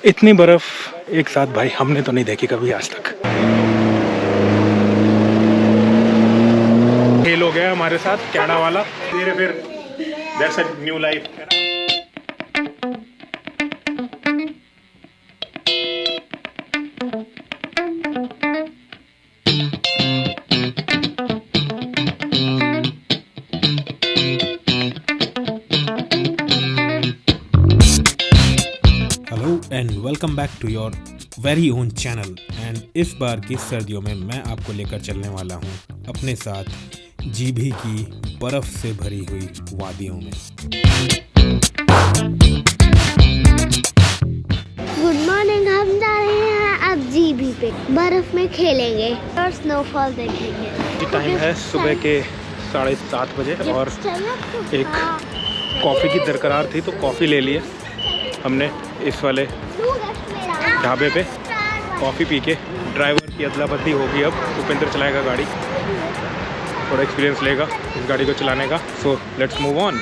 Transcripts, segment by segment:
इतनी बर्फ एक साथ भाई हमने तो नहीं देखी कभी आज तक। खेल हो गया हमारे साथ कैड़ा वाला, धीरे फिर that's a new life. And welcome back to your very own channel. And इस बार की सर्दियों में मैं आपको लेकर चलने वाला हूँ अपने साथ जीभी की बर्फ से भरी हुई वादियों में। गुड मॉर्निंग, हम जा रहे हैं अब जीभी पे, बर्फ में खेलेंगे और स्नोफॉल देखेंगे। टाइम है सुबह के 7:30 बजे और एक कॉफ़ी की दरकार थी तो कॉफ़ी ले लिए हमने इस वाले ढाबे पे। कॉफ़ी पी के ड्राइवर की अदला बदली होगी, अब उपेंद्र चलाएगा गाड़ी, थोड़ा एक्सपीरियंस लेगा इस गाड़ी को चलाने का। So let's move on.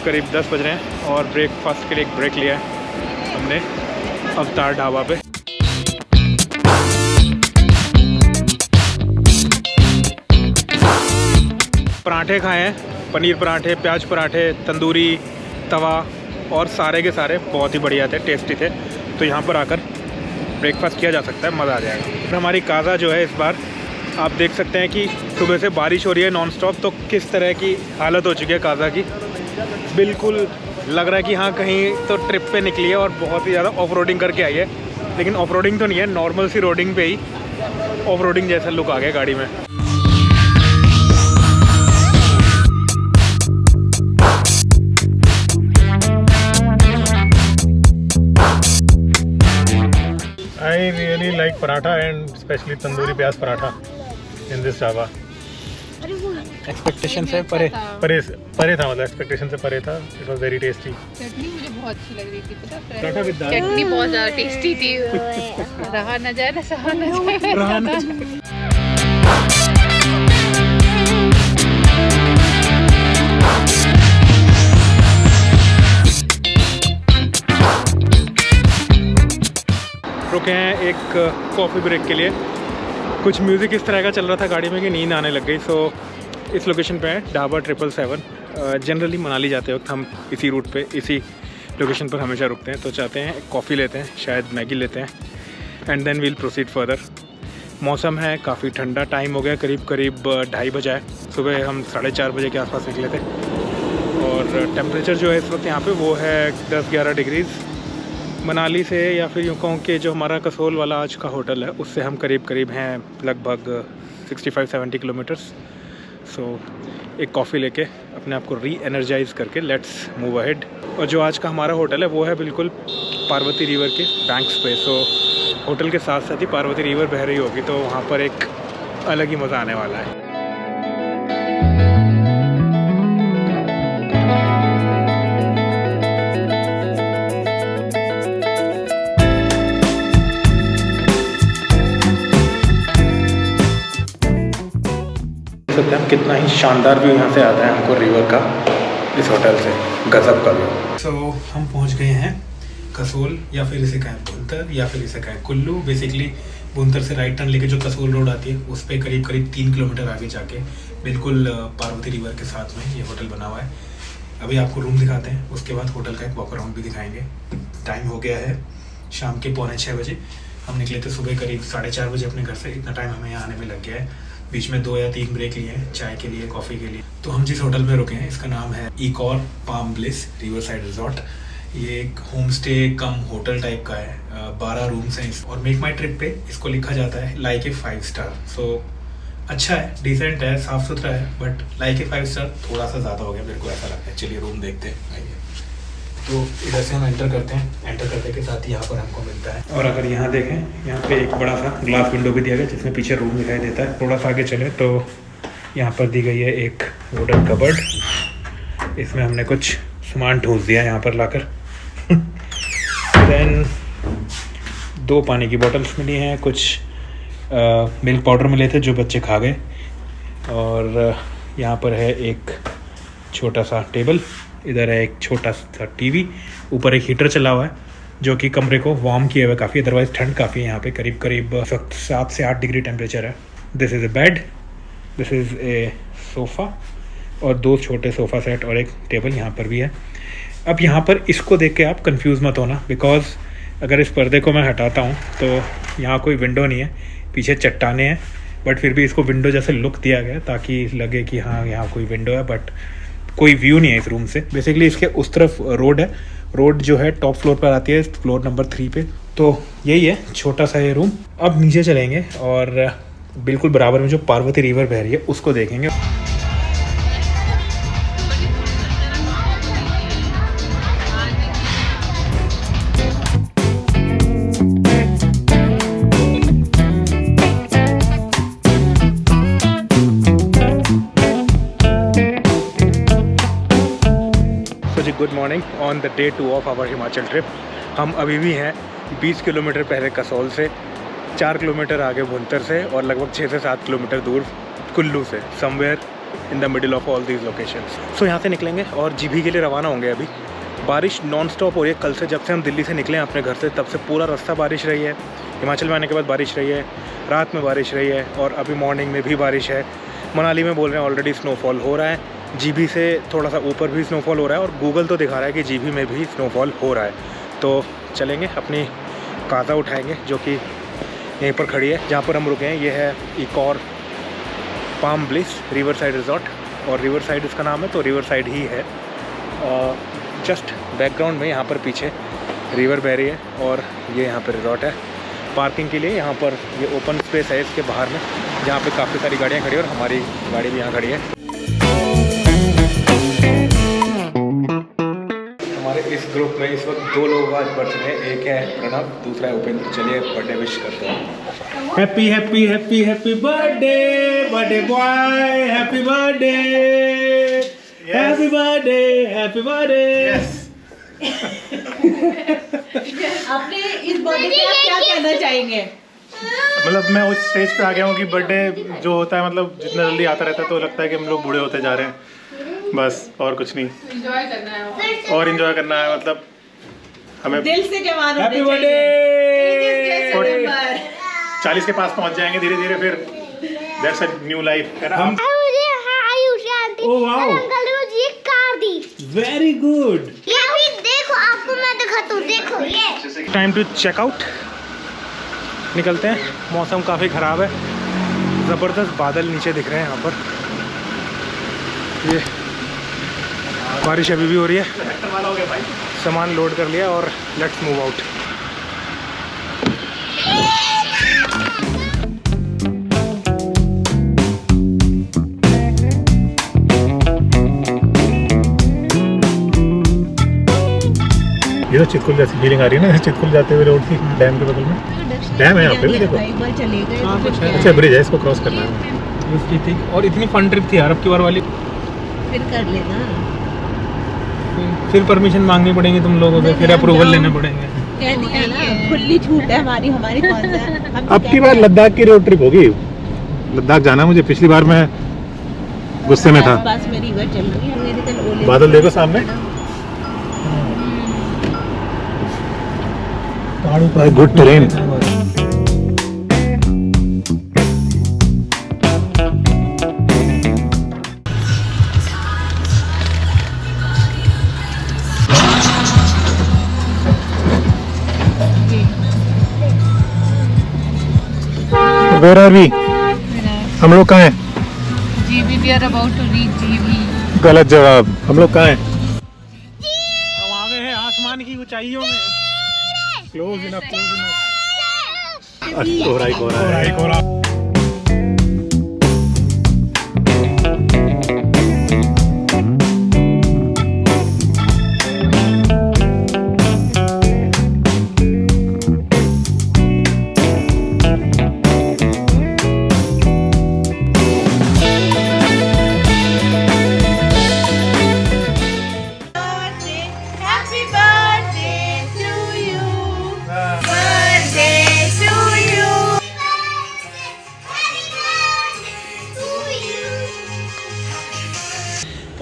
करीब 10 बज रहे हैं और ब्रेकफास्ट के लिए एक ब्रेक लिया है हमने अवतार ढाबा पे। पराठे खाए हैं, पनीर पराठे, प्याज पराठे, तंदूरी, तवा और सारे के सारे बहुत ही बढ़िया थे, टेस्टी थे। तो यहाँ पर आकर ब्रेकफास्ट किया जा सकता है, मज़ा आ जाएगा। हमारी काज़ा जो है इस बार आप देख सकते हैं कि सुबह से बारिश हो रही है नॉन स्टॉप, तो किस तरह की हालत हो चुकी है काज़ा की। बिल्कुल लग रहा है कि हाँ कहीं तो ट्रिप पे निकली है और बहुत ही ज़्यादा ऑफ रोडिंग करके आई है, लेकिन ऑफ रोडिंग तो नहीं है, नॉर्मल सी रोडिंग पे ही ऑफ रोडिंग जैसा लुक आ गया गाड़ी में। I really like paratha and especially tandoori pyaz paratha in this dhaba. Expectation से परे था, मतलब एक्सपेक्टेशन से परे था। It was very tasty. चटनी मुझे बहुत अच्छी लग रही थी, पता है? पराठा विद दाल, चटनी बहुत ज़्यादा टेस्टी थी। रहा न जाए ना, सहा न जाए। रुके हैं एक कॉफ़ी ब्रेक के लिए। कुछ म्यूज़िक इस तरह का चल रहा था गाड़ी में कि नींद आने लग गई। सो इस लोकेशन पे है ढाबा 777। जनरली मनाली जाते वक्त हम इसी रूट पे, इसी लोकेशन पर हमेशा रुकते हैं। तो चाहते हैं कॉफ़ी लेते हैं, शायद मैगी लेते हैं, and then we'll proceed further. मौसम है काफ़ी ठंडा, टाइम हो गया करीब 2:30 बजे है। सुबह हम 4:30 बजे के आसपास निकले थे और टेम्परेचर जो है इस वक्त यहाँ पे वो है 10-11 डिग्रीज़। मनाली से, या फिर यूँ कहूँ कि जो हमारा कसोल वाला आज का होटल है उससे हम करीब हैं लगभग 65-70 किलोमीटर्स। सो एक कॉफ़ी लेके अपने आप को री एनर्जाइज करके लेट्स मूव अहेड। और जो आज का हमारा होटल है वो है बिल्कुल पार्वती रिवर के बैंक्स पे। सो होटल के साथ साथ ही पार्वती रिवर बह रही होगी, तो वहाँ पर एक अलग ही मज़ा आने वाला है। सकते हैं कितना ही शानदार व्यू यहाँ से आता है हमको रिवर का, इस होटल से गजब का व्यू। सो हम पहुँच गए हैं कसोल, या फिर इसे कहें भुंतर, या फिर इसे कहें कुल्लू। बेसिकली भुंतर से राइट टर्न लेके जो कसोल रोड आती है उस पर करीब 3 किलोमीटर आगे जाके बिल्कुल पार्वती रिवर के साथ में ये होटल बना हुआ है। अभी आपको रूम दिखाते हैं, उसके बाद होटल का एक वॉक अराउंड भी दिखाएंगे। टाइम हो गया है शाम के 5:45 बजे। हम निकले थे सुबह करीब 4:30 बजे अपने घर से। इतना टाइम हमें यहाँ आने में लग गया है। बीच में 2 या 3 ब्रेक लिए हैं, चाय के लिए, कॉफ़ी के लिए। तो हम जिस होटल में रुके हैं इसका नाम है Ecor Palm Bliss River side Resort. ये एक home stay cum hotel type का है। 12 रूम्स हैं और मेक माई ट्रिप पे इसको लिखा जाता है लाइक ए 5 स्टार। सो अच्छा है, डिसेंट है, साफ़ सुथरा है, बट लाइक ए 5 स्टार थोड़ा सा ज़्यादा हो गया, मेरे को ऐसा लगता है। चलिए रूम देखते हैं, आइए। तो इधर से हम एंटर करते हैं, एंटर करने के साथ यहाँ पर हमको मिलता है। और अगर यहाँ देखें, यहाँ पे एक बड़ा सा ग्लास विंडो भी दिया गया जिसमें पीछे रूम दिखाई देता है। थोड़ा सा आगे चले तो यहाँ पर दी गई है एक वुडन कबर्ड। इसमें हमने कुछ सामान ठूस दिया यहाँ पर लाकर। देन 2 पानी की बॉटल्स मिली हैं, कुछ मिल्क पाउडर मिले थे जो बच्चे खा गए, और यहाँ पर है एक छोटा सा टेबल, इधर है एक छोटा सा टीवी, ऊपर एक हीटर चला हुआ है जो कि कमरे को वार्म किया हुआ है काफ़ी, अदरवाइज़ ठंड काफ़ी है यहाँ पे, करीब करीब 7 से 8 डिग्री टेम्परेचर है। This is a bed, this is a sofa, और 2 छोटे सोफ़ा सेट और एक टेबल यहाँ पर भी है। अब यहाँ पर इसको देख के आप कंफ्यूज मत होना, बिकॉज अगर इस पर्दे को मैं हटाता हूँ तो यहाँ कोई विंडो नहीं है, पीछे चट्टाने हैं, बट फिर भी इसको विंडो जैसे लुक दिया गया ताकि लगे कि हाँ यहाँ कोई विंडो है, बट कोई व्यू नहीं है इस रूम से। बेसिकली इसके उस तरफ रोड है, रोड जो है टॉप फ्लोर पर आती है, फ्लोर नंबर 3 पे। तो यही है छोटा सा ये रूम। अब नीचे चलेंगे और बिल्कुल बराबर में जो पार्वती रिवर बह रही है उसको देखेंगे। Good morning on the day 2 of our Himachal trip. हम अभी भी हैं 20 किलोमीटर पहले कसौल से, 4 किलोमीटर आगे भुंतर से, और लगभग 6 से 7 किलोमीटर दूर कुल्लू से, somewhere in the middle of all these locations. So यहाँ से निकलेंगे और जीभी के लिए रवाना होंगे। अभी बारिश नॉन स्टॉप हो रही है, कल से, जब से हम दिल्ली से निकले अपने घर से तब से पूरा रास्ता बारिश रही है। हिमाचल में आने के बाद बारिश रही है, रात में बारिश रही है, और अभी मॉर्निंग में भी बारिश है। मनाली में बोल रहे हैं ऑलरेडी स्नोफॉल हो रहा है, जीभी से थोड़ा सा ऊपर भी स्नोफॉल हो रहा है, और गूगल तो दिखा रहा है कि जीभी में भी स्नोफॉल हो रहा है। तो चलेंगे, अपनी काज़ा उठाएंगे जो कि यहीं पर खड़ी है जहाँ पर हम रुके हैं। ये है Ecor Palm Bliss River side resort, और रिवर साइड इसका नाम है, तो रिवर साइड ही है। जस्ट बैकग्राउंड में यहाँ पर पीछे रिवर बह रही है, और ये यहाँ पर रिजॉर्ट है। पार्किंग के लिए यहाँ पर ये ओपन स्पेस है इसके बाहर में, जहाँ पे काफ़ी सारी गाड़ियाँ खड़ी है, और हमारी गाड़ी भी यहाँ खड़ी है। हमारे इस ग्रुप में इस वक्त 2 लोग आज बर्थडे हैं, एक है प्रणव, दूसरा है उपेंद्र। चलिए बर्थडे विश करते हैं। Happy happy happy happy birthday birthday boy, happy birthday, happy birthday, happy birthday. आपने इस बर्थडे पे आप क्या कहना चाहेंगे? मतलब मैं उस स्टेज पे आ गया हूँ कि बर्थडे जो होता है, मतलब जितना जल्दी आता रहता है तो लगता है कि हम लोग बूढ़े होते जा रहे हैं, बस और कुछ नहीं। एंजॉय करना है और एंजॉय करना है, मतलब हमें दिल से जवान हैप्पी होने बर्थडे। चाहिए। 40 के पास पहुँच जाएंगे धीरे धीरे, फिर दैट्स अ न्यू लाइफ है ना। हम मुझे Ayush aunty oh wow, uncle ने मुझे एक कार दी। Very good. ये भी देखो, आपको मैं दिखाता हूँ, देखो ये। टाइम टू चेक आउट, निकलते हैं। मौसम काफ़ी ख़राब है, ज़बरदस्त बादल नीचे दिख रहे हैं यहाँ पर, ये बारिश अभी भी हो रही है। सामान लोड कर लिया और लेट्स मूव आउट। ये तो चितकुल जैसी फीलिंग आ रही है ना, चितकुल जाते हुए रोड थी, डैम के बगल में डैम है यहाँ पे भी, देखो। चले गए अच्छा ब्रिज है, इसको क्रॉस करना है। थी और इतनी फन ट्रिप थी यार अब की बार वाली। फिर कर लेना, फिर परमिशन मांगनी पड़ेगी तुम लोगों से, फिर अप्रूवल लेने पड़ेंगे। कह दिया ना, खुली छूट है हमारी, हमारी कौन सा है? अब की बार लद्दाख की रोड ट्रिप होगी, लद्दाख जाना मुझे। पिछली बार मैं गुस्से में था। पास में रिवर चल रही है, मेरे कल ओले बादल देखो सामने, good terrain. Where are we? हम लोग कहाँ हैं? GB, we are about to reach GB. गलत जवाब, हम लोग कहाँ हैं? हम आ गए हैं आसमान की ऊंचाइयों में। Close enough, close enough. कोहरा। Happy birthday to you, birthday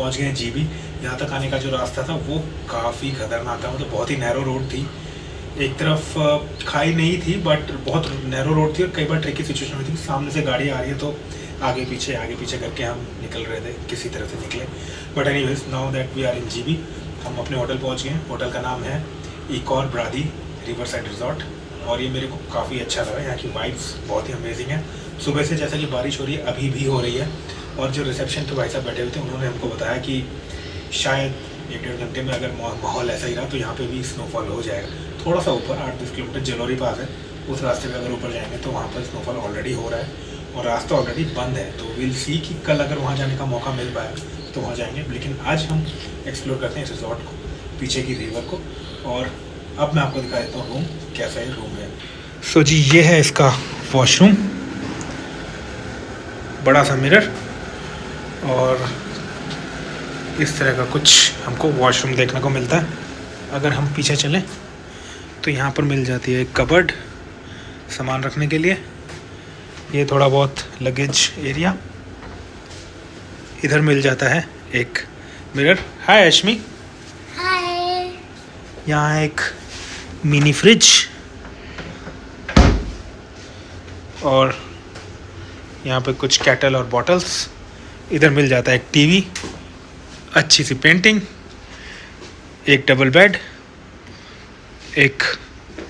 पहुंच गए हैं जीबी। यहाँ तक आने का जो रास्ता था वो काफ़ी खतरनाक था, मतलब बहुत ही नैरो रोड थी। एक तरफ खाई नहीं थी बट बहुत नैरो रोड थी और कई बार ट्रिकी सिचुएशन हुई थी। सामने से गाड़ी आ रही है तो आगे पीछे करके हम निकल रहे थे, किसी तरह से निकले। But anyways now that we are in Jibhi, हम अपने होटल पहुँच गए। होटल का नाम है इकोर ब्रादी रिवर साइड रिजॉर्ट और ये मेरे को काफ़ी अच्छा लगा। यहाँ की वाइब्स बहुत ही अमेजिंग है। सुबह से जैसा कि बारिश हो रही है, अभी भी हो रही है। और जो रिसेप्शन पे भाई साहब बैठे हुए थे उन्होंने हमको बताया कि शायद 1-1.5 घंटे में अगर माहौल ऐसा ही रहा तो यहाँ पे भी स्नोफॉल हो जाएगा। थोड़ा सा ऊपर 8-10 किलोमीटर जलोरी पास है, उस रास्ते पे अगर ऊपर जाएंगे तो वहाँ पर स्नोफॉल ऑलरेडी हो रहा है और रास्ता ऑलरेडी बंद है। तो विल सी कि कल अगर वहाँ जाने का मौका मिल पाया तो वहाँ जाएंगे, लेकिन आज हम एक्सप्लोर करते हैं इस रिजॉर्ट को, पीछे की रिवर को। और अब मैं आपको दिखा देता हूँ रूम कैसा है। रूम है सो जी, ये है इसका वॉशरूम, बड़ा सा मिरर और इस तरह का कुछ हमको वॉशरूम देखने को मिलता है। अगर हम पीछे चलें तो यहाँ पर मिल जाती है एक कबर्ड सामान रखने के लिए, ये थोड़ा बहुत लगेज एरिया। इधर मिल जाता है एक मिरर। हाय अश्मी। हाय। यहाँ एक मिनी फ्रिज और यहाँ पे कुछ कैटल और बॉटल्स। इधर मिल जाता है एक टीवी, अच्छी सी पेंटिंग, एक डबल बेड, एक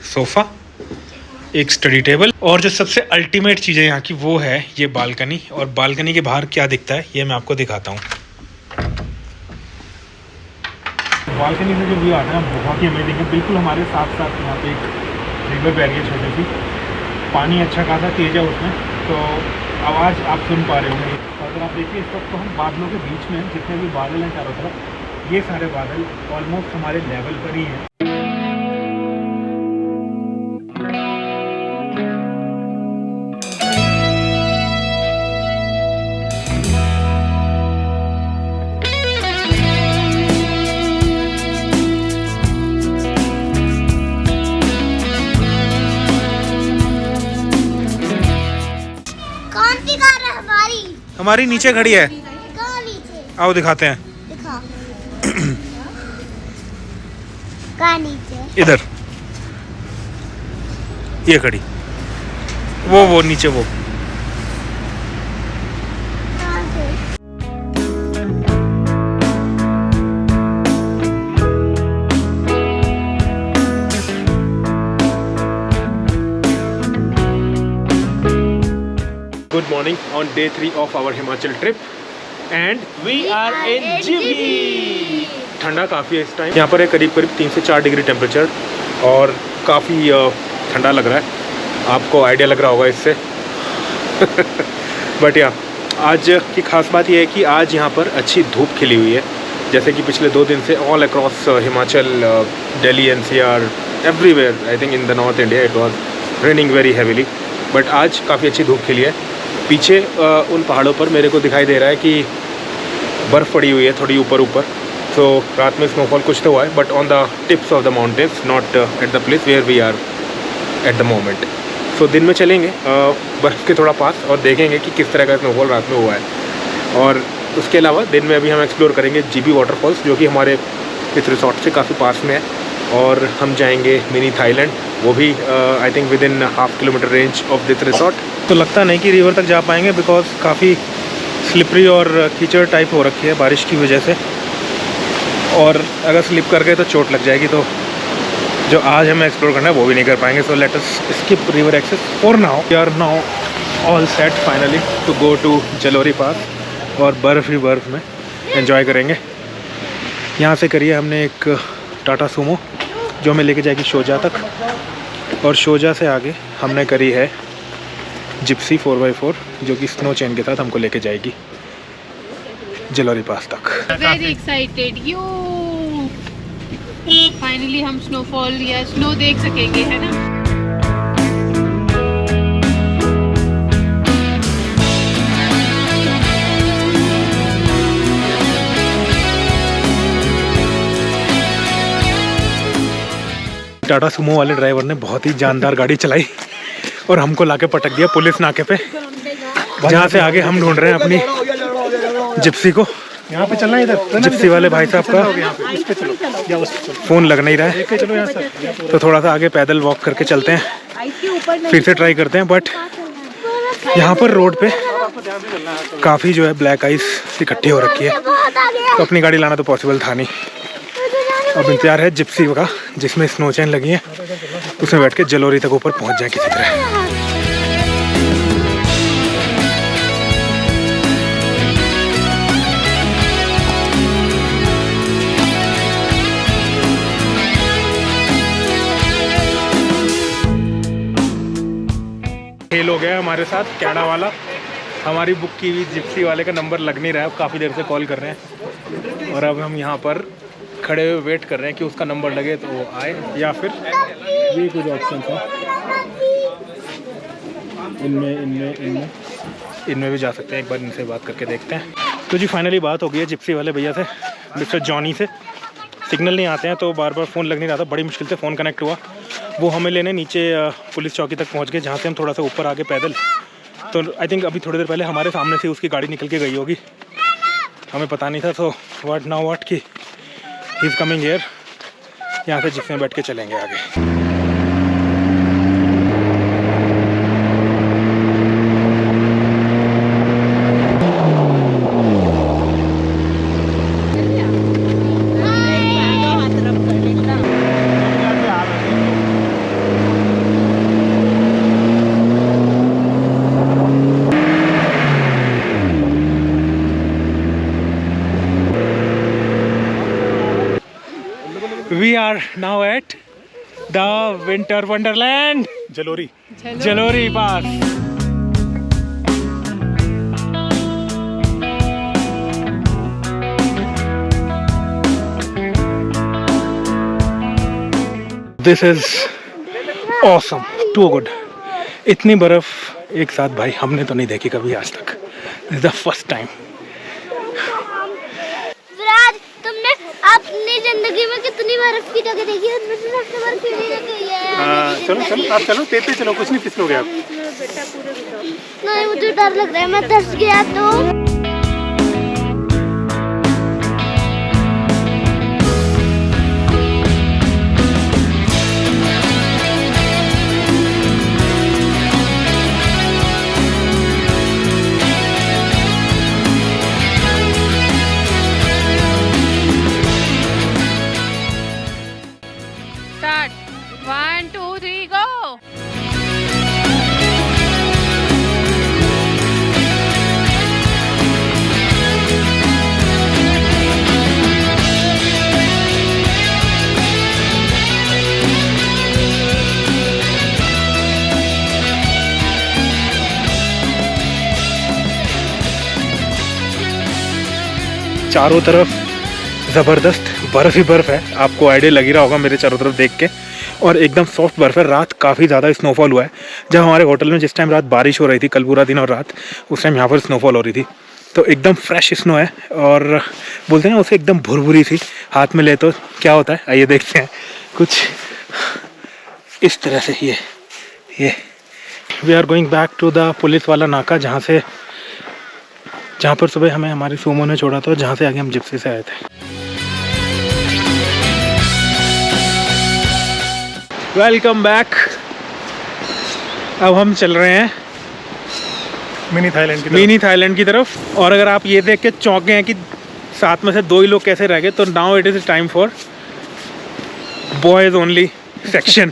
सोफ़ा, एक स्टडी टेबल और जो सबसे अल्टीमेट चीज़ है यहाँ की वो है ये बालकनी। और बालकनी के बाहर क्या दिखता है ये मैं आपको दिखाता हूँ। बालकनी से जो व्यू आता है बहुत ही अमेजिंग है। बिल्कुल हमारे साथ साथ यहाँ पे एक रिवर बह रही है छोटी सी, पानी अच्छा खासा तेज है उसमें, तो आवाज़ आप सुन पा रहे होंगे। अगर आप देखिए इस वक्त तो हम बादलों के बीच में हैं, जितने भी बादल हैं चारों तरफ, ये सारे बादल ऑलमोस्ट हमारे लेवल पर ही हैं। कौन सी कार है हमारी? हमारी नीचे खड़ी है, कहाँ नीचे? आओ दिखाते हैं। दिखा। कहाँ नीचे? इधर ये खड़ी, वो नीचे वो। कहाँ से? Good morning on day 3 of our Himachal trip and we are in GB। ठंडा काफ़ी है इस टाइम, यहाँ पर है करीब 3 से 4 डिग्री टेम्परेचर और काफ़ी ठंडा लग रहा है। आपको आइडिया लग रहा होगा इससे। बट या आज की खास बात यह है कि आज यहाँ पर अच्छी धूप खिली हुई है, जैसे कि पिछले 2 दिन से all across Himachal, Delhi, NCR, everywhere. I think in the north India it was raining very heavily, but आज काफ़ी अच्छी धूप खिली है। पीछे उन पहाड़ों पर मेरे को दिखाई दे रहा है कि बर्फ़ पड़ी हुई है थोड़ी ऊपर। सो रात में स्नोफॉल कुछ तो हुआ है, but on the tips of the mountains, not at the place where we are at the moment. So दिन में चलेंगे बर्फ़ के थोड़ा पास और देखेंगे कि किस तरह का स्नोफॉल रात में हुआ है। और उसके अलावा दिन में अभी हम एक्सप्लोर करेंगे जीबी वाटरफॉल्स, जो कि हमारे इस रिसोर्ट से काफ़ी पास में है। और हम जाएंगे मिनी थाईलैंड, वो भी I think with in ½ kilometre range of this resort. तो लगता नहीं कि रिवर तक जा पाएंगे बिकॉज काफ़ी स्लिपरी और कीचड़ टाइप हो रखी है बारिश की वजह से, और अगर स्लिप कर गए तो चोट लग जाएगी। तो जो आज हमें एक्सप्लोर करना है वो भी नहीं कर पाएंगे। So let us skip river access for now. We are now all set finally to go to Jalori pass और बर्फ़ ही बर्फ़ में एंजॉय करेंगे। यहाँ से करिए हमने एक टाटा सूमो जो हमें लेके जाएगी शोजा तक, और शोजा से आगे हमने करी है जिप्सी 4x4 जो कि स्नो चेन के साथ हमको लेके जाएगी जलोरी पास तक। वेरी एक्साइटेड यू, फाइनली हम स्नोफॉल या स्नो देख सकेंगे, है ना। टाटा सुमो वाले ड्राइवर ने बहुत ही जानदार गाड़ी चलाई और हमको लाके पटक दिया पुलिस नाके पे, जहाँ से आगे हम ढूंढ रहे हैं अपनी जिप्सी को। यहाँ पे चलना है इधर। जिप्सी वाले भाई साहब का इस पे चलो या उस पे चलो। फ़ोन लग नहीं रहा है, लेके चलो यहाँ से। तो थोड़ा सा आगे पैदल वॉक करके चलते हैं, फिर से ट्राई करते हैं। बट यहाँ पर रोड पे काफ़ी जो है ब्लैक आइस इकट्ठी हो रखी है, तो अपनी गाड़ी लाना तो पॉसिबल था नहीं। अब इंतजार है जिप्सी का, जिसमें स्नो चैन लगी है, उसमें बैठ के जलोरी तक ऊपर पहुँच जाए किसी तरह। फेल हो गया हमारे साथ कैडा वाला, हमारी बुक की हुई जिप्सी वाले का नंबर लग नहीं रहा है। काफ़ी देर से कॉल कर रहे हैं और अब हम यहाँ पर खड़े हुए वेट कर रहे हैं कि उसका नंबर लगे तो वो आए, या फिर ये कुछ ऑप्शन था, इनमें भी जा सकते हैं। एक बार इनसे बात करके देखते हैं। तो जी फाइनली बात हो गई है जिप्सी वाले भैया से, मिस्टर जॉनी से। सिग्नल नहीं आते हैं तो बार बार फ़ोन लग नहीं रहा था, बड़ी मुश्किल से फ़ोन कनेक्ट हुआ। वो हमें लेने नीचे पुलिस चौकी तक पहुंच गए, जहां से हम थोड़ा सा ऊपर आगे पैदल, तो आई थिंक अभी थोड़ी देर पहले हमारे सामने से उसकी गाड़ी निकल के गई होगी, हमें पता नहीं था। सो व्हाट नाउ व्हाट की ही इज़ कमिंग हियर, यहाँ से जिसमें बैठ के चलेंगे आगे। We are now at the Winter Wonderland, जलोरी। Jalori Pass. This is awesome, too good. इतनी बर्फ एक साथ भाई हमने तो नहीं देखी कभी आज तक। This is the first time. विराज, तुमने अपनी जिंदगी में कितनी बर्फ की जगह देखी है? उनमें से सबसे बर्फीली जगह ये है। चलो चलो आप चलो, तेज चलो, कुछ नहीं फिसलोगे आप। नहीं, मुझे डर लग रहा है, मैं धंस गया तो। Start. 1, 2, 3, go. चारों तरफ ज़बरदस्त बर्फ़ ही बर्फ़ है, आपको आइडिया लग ही रहा होगा मेरे चारों तरफ देख के। और एकदम सॉफ्ट बर्फ़ है। रात काफ़ी ज़्यादा स्नोफॉल हुआ है। जब हमारे होटल में जिस टाइम रात बारिश हो रही थी, कल पूरा दिन और रात, उस टाइम यहाँ पर स्नोफॉल हो रही थी। तो एकदम फ्रेश स्नो है और बोलते हैं ना उसे एकदम भुरभुरी सी, हाथ में ले तो क्या होता है, आइए देखते हैं। कुछ इस तरह से ये we are going back to the police वाला नाका, जहाँ पर सुबह हमें हमारी सोमो ने छोड़ा था, जहाँ से आगे हम जिप्सी से आए थे। Welcome back. अब हम चल रहे हैं मिनी थाईलैंड की तरफ। और अगर आप ये देख के चौंके हैं कि साथ में से 2 ही लोग कैसे रह गए, तो now it is time for boys only section.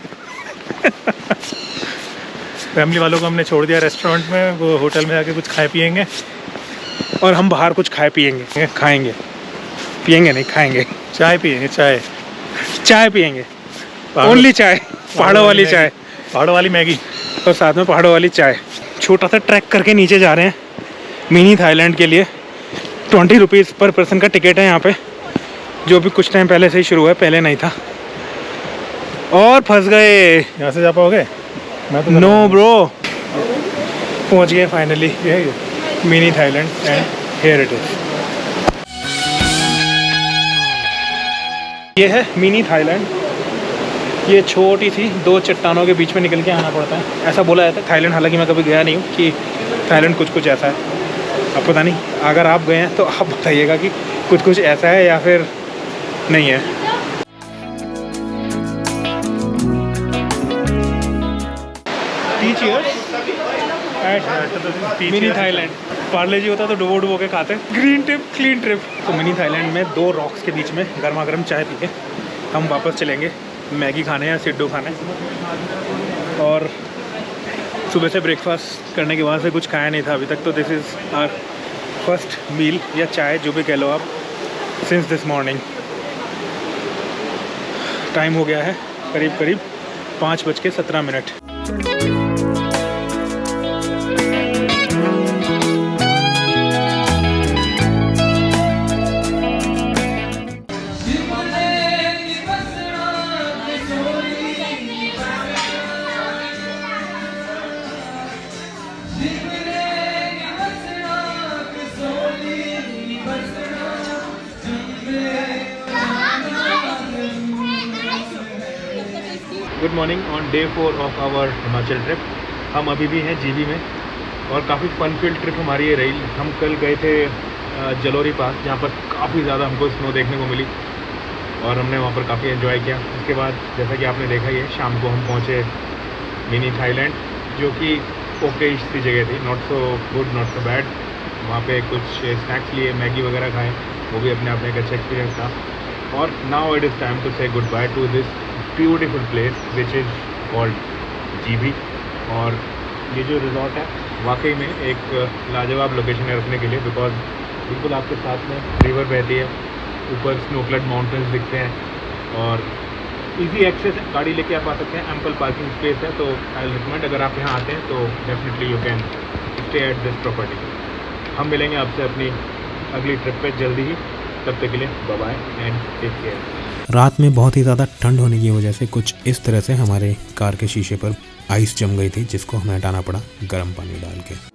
Family वालों को हमने छोड़ दिया रेस्टोरेंट में, वो होटल में जाके कुछ खाए पिएंगे और हम बाहर कुछ खाएंगे, पिएंगे नहीं, खाएंगे। चाय पिएंगे, चाय पिएंगे, ओनली चाय, पहाड़ों वाली चाय, पहाड़ों वाली मैगी और साथ में पहाड़ों वाली चाय। छोटा सा ट्रैक करके नीचे जा रहे हैं मिनी थाईलैंड के लिए। 20 रुपीज़ पर पर्सन का टिकट है यहाँ पे, जो भी कुछ टाइम पहले से ही शुरू है, पहले नहीं था। और फंस गए। यहाँ से जा पाओगे? मैं तो नो ब्रो, पहुँच गए finally mini Thailand and here it is. ये है मिनी थाईलैंड। ये छोटी सी 2 चट्टानों के बीच में निकल के आना पड़ता है, ऐसा बोला जाता है। थाईलैंड हालांकि मैं कभी गया नहीं हूँ कि थाईलैंड कुछ ऐसा है, अब पता नहीं। अगर आप गए हैं तो आप बताइएगा कि कुछ ऐसा है या फिर नहीं है। Tea cheers at Mini Thailand. Parle G होता तो डुबो के खाते। Green trip clean trip. तो मिनी थाईलैंड में 2 रॉक्स के बीच में गर्मा गर्म चाय पी के हम वापस चलेंगे मैगी खाने या सिड्डू खाने। और सुबह से ब्रेकफास्ट करने के बाद से कुछ खाया नहीं था अभी तक, तो this is our first meal या चाय जो भी कह लो आप सिंस दिस मॉर्निंग। टाइम हो गया है करीब 5:17। Good morning on day 4 of our Himachal trip. हम अभी भी हैं जीबी में और काफ़ी फन फील्ड ट्रिप हमारी ये रही। हम कल गए थे जलोरी पास, जहाँ पर काफ़ी ज़्यादा हमको स्नो देखने को मिली और हमने वहाँ पर काफ़ी एंजॉय किया। उसके बाद जैसा कि आपने देखा ही है, शाम को हम पहुँचे मिनी थाईलैंड, जो कि ओके सी जगह थी, not so good not so bad. वहाँ पे कुछ स्नैक्स लिए, मैगी वगैरह खाए, वो भी अपने आप में एक अच्छा एक्सपीरियंस था। और now it is time to say good bye to this beautiful place which is called GB. और ये जो रिजॉर्ट है वाकई में एक लाजवाब लोकेशन है रुकने के लिए, बिकॉज बिल्कुल आपके साथ में रिवर बहती है, ऊपर स्नोक्लड माउंटेन्स दिखते हैं और इजी एक्सेस है, गाड़ी लेके आप आ सकते हैं, एम्पल पार्किंग स्पेस है। तो आई विल रिकमेंड, अगर आप यहाँ आते हैं तो definitely you can stay at this property. हम मिलेंगे आपसे अपनी अगली ट्रिप पे जल्दी ही, तब तक के लिए bye bye and take care. रात में बहुत ही ज़्यादा ठंड होने की वजह से कुछ इस तरह से हमारे कार के शीशे पर आइस जम गई थी, जिसको हमें हटाना पड़ा गर्म पानी डाल के।